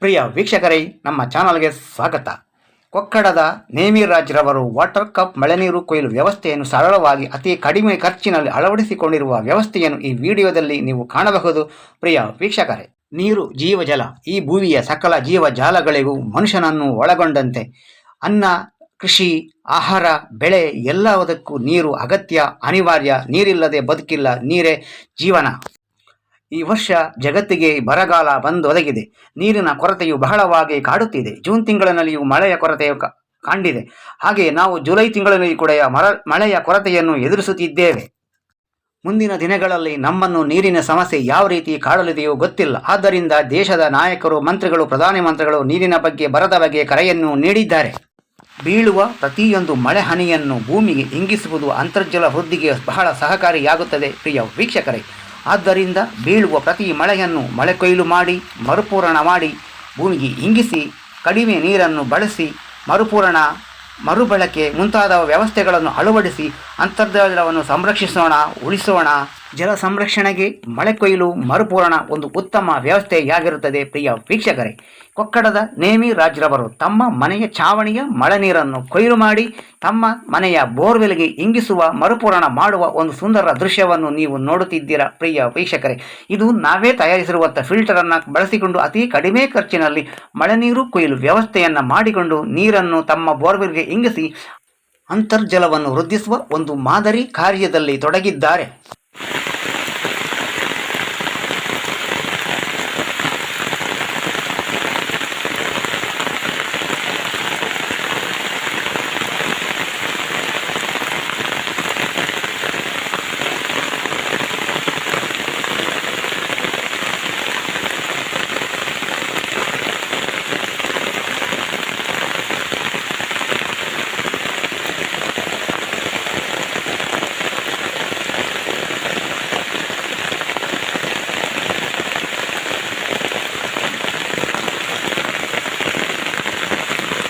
ಪ್ರಿಯ ವೀಕ್ಷಕರೇ, ನಮ್ಮ ಚಾನಲ್ಗೆ ಸ್ವಾಗತ. ಕೊಕ್ಕಡದ ನೇಮಿರಾಜ್ರವರು ವಾಟರ್ ಕಪ್ ಮಳೆನೀರು ಕೊಯ್ಲು ವ್ಯವಸ್ಥೆಯನ್ನು ಸರಳವಾಗಿ ಅತಿ ಕಡಿಮೆ ಖರ್ಚಿನಲ್ಲಿ ಅಳವಡಿಸಿಕೊಂಡಿರುವ ವ್ಯವಸ್ಥೆಯನ್ನು ಈ ವಿಡಿಯೋದಲ್ಲಿ ನೀವು ಕಾಣಬಹುದು. ಪ್ರಿಯ ವೀಕ್ಷಕರೇ, ನೀರು ಜೀವಜಲ. ಈ ಭೂಮಿಯ ಸಕಲ ಜೀವಜಾಲಗಳಿಗೂ ಮನುಷ್ಯನನ್ನು ಒಳಗೊಂಡಂತೆ ಅನ್ನ, ಕೃಷಿ, ಆಹಾರ, ಬೆಳೆ ಎಲ್ಲದಕ್ಕೂ ನೀರು ಅಗತ್ಯ, ಅನಿವಾರ್ಯ. ನೀರಿಲ್ಲದೆ ಬದುಕಿಲ್ಲ, ನೀರೇ ಜೀವನ. ಈ ವರ್ಷ ಜಗತ್ತಿಗೆ ಬರಗಾಲ ಬಂದೊದಗಿದೆ. ನೀರಿನ ಕೊರತೆಯು ಬಹಳವಾಗಿ ಕಾಡುತ್ತಿದೆ. ಜೂನ್ ತಿಂಗಳಿನಲ್ಲಿಯೂ ಮಳೆಯ ಕೊರತೆಯು ಕಂಡಿದೆ. ಹಾಗೆ ನಾವು ಜುಲೈ ತಿಂಗಳಿನಲ್ಲಿ ಕೂಡ ಮಳೆಯ ಕೊರತೆಯನ್ನು ಎದುರಿಸುತ್ತಿದ್ದೇವೆ. ಮುಂದಿನ ದಿನಗಳಲ್ಲಿ ನಮ್ಮನ್ನು ನೀರಿನ ಸಮಸ್ಯೆ ಯಾವ ರೀತಿ ಕಾಡಲಿದೆಯೋ ಗೊತ್ತಿಲ್ಲ. ಆದ್ದರಿಂದ ದೇಶದ ನಾಯಕರು, ಮಂತ್ರಿಗಳು, ಪ್ರಧಾನಮಂತ್ರಿಗಳು ನೀರಿನ ಬಗ್ಗೆ, ಬರದ ಬಗ್ಗೆ ಕರೆಯನ್ನು ನೀಡಿದ್ದಾರೆ. ಬೀಳುವ ಪ್ರತಿಯೊಂದು ಮಳೆ ಹನಿಯನ್ನು ಭೂಮಿಗೆ ಇಂಗಿಸುವುದು ಅಂತರ್ಜಲ ವೃದ್ಧಿಗೆ ಬಹಳ ಸಹಕಾರಿಯಾಗುತ್ತದೆ. ಪ್ರಿಯ ವೀಕ್ಷಕರೇ, ಆದ್ದರಿಂದ ಬೀಳುವ ಪ್ರತಿ ಮಳೆಯನ್ನು ಮಳೆ ಕೊಯ್ಲು ಮಾಡಿ, ಮರುಪೂರಣ ಮಾಡಿ, ಭೂಮಿಗೆ ಇಂಗಿಸಿ, ಕಡಿಮೆ ನೀರನ್ನು ಬಳಸಿ, ಮರುಬಳಕೆ ಮುಂತಾದ ವ್ಯವಸ್ಥೆಗಳನ್ನು ಅಳವಡಿಸಿ ಅಂತರ್ಜಲವನ್ನು ಸಂರಕ್ಷಿಸೋಣ, ಉಳಿಸೋಣ. ಜಲ ಸಂರಕ್ಷಣೆಗೆ ಮಳೆ ಕೊಯ್ಲು, ಮರುಪೂರಣ ಒಂದು ಉತ್ತಮ ವ್ಯವಸ್ಥೆಯಾಗಿರುತ್ತದೆ. ಪ್ರಿಯ ವೀಕ್ಷಕರೇ, ಕೊಕ್ಕಡದ ನೇಮಿರಾಜ್ರವರು ತಮ್ಮ ಮನೆಯ ಛಾವಣಿಯ ಮಳೆ ನೀರನ್ನು ಕೊಯ್ಲು ಮಾಡಿ ತಮ್ಮ ಮನೆಯ ಬೋರ್ವೆಲ್ಗೆ ಇಂಗಿಸುವ, ಮರುಪೂರಣ ಮಾಡುವ ಒಂದು ಸುಂದರ ದೃಶ್ಯವನ್ನು ನೀವು ನೋಡುತ್ತಿದ್ದೀರಾ. ಪ್ರಿಯ ವೀಕ್ಷಕರೇ, ಇದು ನಾವೇ ತಯಾರಿಸಿರುವಂಥ ಫಿಲ್ಟರನ್ನು ಬಳಸಿಕೊಂಡು ಅತಿ ಕಡಿಮೆ ಖರ್ಚಿನಲ್ಲಿ ಮಳೆ ನೀರು ಕೊಯ್ಲು ವ್ಯವಸ್ಥೆಯನ್ನು ಮಾಡಿಕೊಂಡು ನೀರನ್ನು ತಮ್ಮ ಬೋರ್ವೆಲ್ಗೆ ಇಂಗಿಸಿ ಅಂತರ್ಜಲವನ್ನು ವೃದ್ಧಿಸುವ ಒಂದು ಮಾದರಿ ಕಾರ್ಯದಲ್ಲಿ ತೊಡಗಿದ್ದಾರೆ.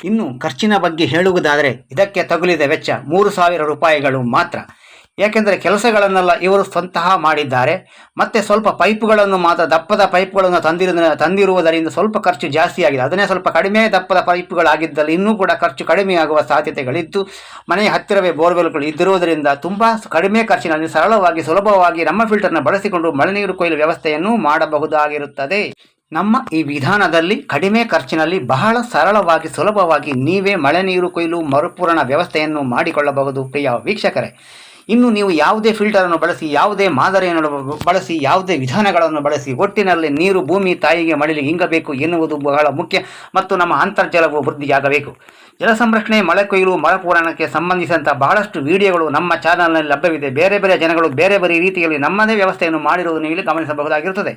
ಇನ್ನು ಖರ್ಚಿನ ಬಗ್ಗೆ ಹೇಳುವುದಾದರೆ ಇದಕ್ಕೆ ತಗುಲಿದ ವೆಚ್ಚ 3,000 ರೂಪಾಯಿಗಳು ಮಾತ್ರ. ಏಕೆಂದರೆ ಕೆಲಸಗಳನ್ನೆಲ್ಲ ಇವರು ಸ್ವಂತಹ ಮಾಡಿದ್ದಾರೆ. ಮತ್ತು ಸ್ವಲ್ಪ ಪೈಪುಗಳನ್ನು ಮಾತ್ರ, ದಪ್ಪದ ಪೈಪ್ಗಳನ್ನು ತಂದಿರುವುದರಿಂದ ಸ್ವಲ್ಪ ಖರ್ಚು ಜಾಸ್ತಿ ಆಗಿದೆ. ಅದನ್ನೇ ಸ್ವಲ್ಪ ಕಡಿಮೆ ದಪ್ಪದ ಪೈಪುಗಳಾಗಿದ್ದಲ್ಲಿ ಇನ್ನೂ ಕೂಡ ಖರ್ಚು ಕಡಿಮೆಯಾಗುವ ಸಾಧ್ಯತೆಗಳಿದ್ದು, ಮನೆಯ ಹತ್ತಿರವೇ ಬೋರ್ವೆಲ್ಗಳು ಇದ್ದಿರುವುದರಿಂದ ತುಂಬ ಕಡಿಮೆ ಖರ್ಚಿನಲ್ಲಿ ಸರಳವಾಗಿ, ಸುಲಭವಾಗಿ ನಮ್ಮ ಫಿಲ್ಟರ್ನ ಬಳಸಿಕೊಂಡು ಮಳೆ ನೀರು ಕೊಯ್ಲು ವ್ಯವಸ್ಥೆಯನ್ನು ಮಾಡಬಹುದಾಗಿರುತ್ತದೆ. ನಮ್ಮ ಈ ವಿಧಾನದಲ್ಲಿ ಕಡಿಮೆ ಖರ್ಚಿನಲ್ಲಿ ಬಹಳ ಸರಳವಾಗಿ, ಸುಲಭವಾಗಿ ನೀವೇ ಮಳೆ ನೀರು ಕೊಯ್ಲು, ಮರುಪೂರಣ ವ್ಯವಸ್ಥೆಯನ್ನು ಮಾಡಿಕೊಳ್ಳಬಹುದು. ಪ್ರಿಯ ವೀಕ್ಷಕರೇ, ಇನ್ನು ನೀವು ಯಾವುದೇ ಫಿಲ್ಟರನ್ನು ಬಳಸಿ, ಯಾವುದೇ ಮಾದರಿಯನ್ನು ಬಳಸಿ, ಯಾವುದೇ ವಿಧಾನಗಳನ್ನು ಬಳಸಿ, ಒಟ್ಟಿನಲ್ಲಿ ನೀರು ಭೂಮಿ ತಾಯಿಗೆ ಮಳೆಗೆ ಇಂಗಬೇಕು ಎನ್ನುವುದು ಬಹಳ ಮುಖ್ಯ. ಮತ್ತು ನಮ್ಮ ಅಂತರ್ಜಲವು ವೃದ್ಧಿಯಾಗಬೇಕು. ಜಲ ಸಂರಕ್ಷಣೆ, ಮಳೆ ಕೊಯ್ಲು, ಮರುಪೂರಣಕ್ಕೆ ಸಂಬಂಧಿಸಿದಂಥ ಬಹಳಷ್ಟು ವಿಡಿಯೋಗಳು ನಮ್ಮ ಚಾನಲ್ನಲ್ಲಿ ಲಭ್ಯವಿದೆ. ಬೇರೆ ಬೇರೆ ಜನಗಳು ಬೇರೆ ಬೇರೆ ರೀತಿಯಲ್ಲಿ ನಮ್ಮದೇ ವ್ಯವಸ್ಥೆಯನ್ನು ಮಾಡಿರುವುದನ್ನು ಇಲ್ಲಿ ಗಮನಿಸಬಹುದಾಗಿರುತ್ತದೆ.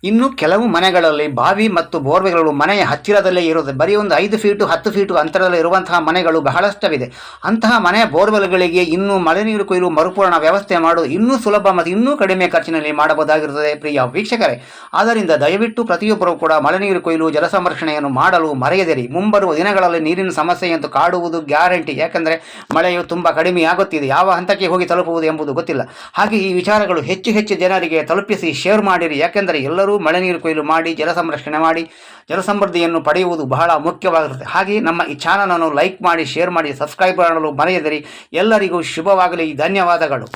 ಇನ್ನು ಕೆಲವು ಮನೆಗಳಲ್ಲಿ ಬಾವಿ ಮತ್ತು ಬೋರ್ವೆಲ್ಗಳು ಮನೆಯ ಹತ್ತಿರದಲ್ಲೇ ಇರುತ್ತದೆ. ಬರೀ ಒಂದು 5 ಫೀಟು 10 ಫೀಟು ಅಂತರದಲ್ಲಿ ಇರುವಂತಹ ಮನೆಗಳು ಬಹಳಷ್ಟವಿದೆ. ಅಂತಹ ಮನೆಯ ಬೋರ್ವೆಲ್ಗಳಿಗೆ ಇನ್ನೂ ಮಳೆ ನೀರು ಕೊಯ್ಲು, ಮರುಪೂರಣ ವ್ಯವಸ್ಥೆ ಮಾಡೋದು ಇನ್ನೂ ಸುಲಭ ಮತ್ತು ಇನ್ನೂ ಕಡಿಮೆ ಖರ್ಚಿನಲ್ಲಿ ಮಾಡಬಹುದಾಗಿರುತ್ತದೆ. ಪ್ರಿಯ ವೀಕ್ಷಕರೇ, ಆದ್ದರಿಂದ ದಯವಿಟ್ಟು ಪ್ರತಿಯೊಬ್ಬರೂ ಕೂಡ ಮಳೆ ನೀರು ಕೊಯ್ಲು, ಜಲ ಸಂರಕ್ಷಣೆಯನ್ನು ಮಾಡಲು ಮರೆಯದಿರಿ. ಮುಂಬರುವ ದಿನಗಳಲ್ಲಿ ನೀರಿನ ಸಮಸ್ಯೆಯಂತೂ ಕಾಡುವುದು ಗ್ಯಾರಂಟಿ. ಯಾಕೆಂದರೆ ಮಳೆಯು ತುಂಬ ಕಡಿಮೆಯಾಗುತ್ತಿದೆ. ಯಾವ ಹಂತಕ್ಕೆ ಹೋಗಿ ತಲುಪುವುದು ಎಂಬುದು ಗೊತ್ತಿಲ್ಲ. ಹಾಗೆ ಈ ವಿಚಾರಗಳು ಹೆಚ್ಚು ಜನರಿಗೆ ತಲುಪಿಸಿ ಶೇರ್ ಮಾಡಿರಿ. ಯಾಕೆಂದರೆ ಎಲ್ಲರೂ ಮಳೆ ನೀರು ಕೊಯ್ಲು ಮಾಡಿ, ಜಲ ಸಂರಕ್ಷಣೆ ಮಾಡಿ, ಜಲ ಸಮೃದ್ಧಿಯನ್ನು ಪಡೆಯುವುದು ಬಹಳ ಮುಖ್ಯವಾಗಿರುತ್ತೆ. ಹಾಗೆ ನಮ್ಮ ಈ ಚಾನಲನ್ನು ಲೈಕ್ ಮಾಡಿ, ಶೇರ್ ಮಾಡಿ, ಸಬ್ಸ್ಕ್ರೈಬ್ ಮಾಡಲು ಮರೆಯದಿರಿ. ಎಲ್ಲರಿಗೂ ಶುಭವಾಗಲಿ. ಧನ್ಯವಾದಗಳು.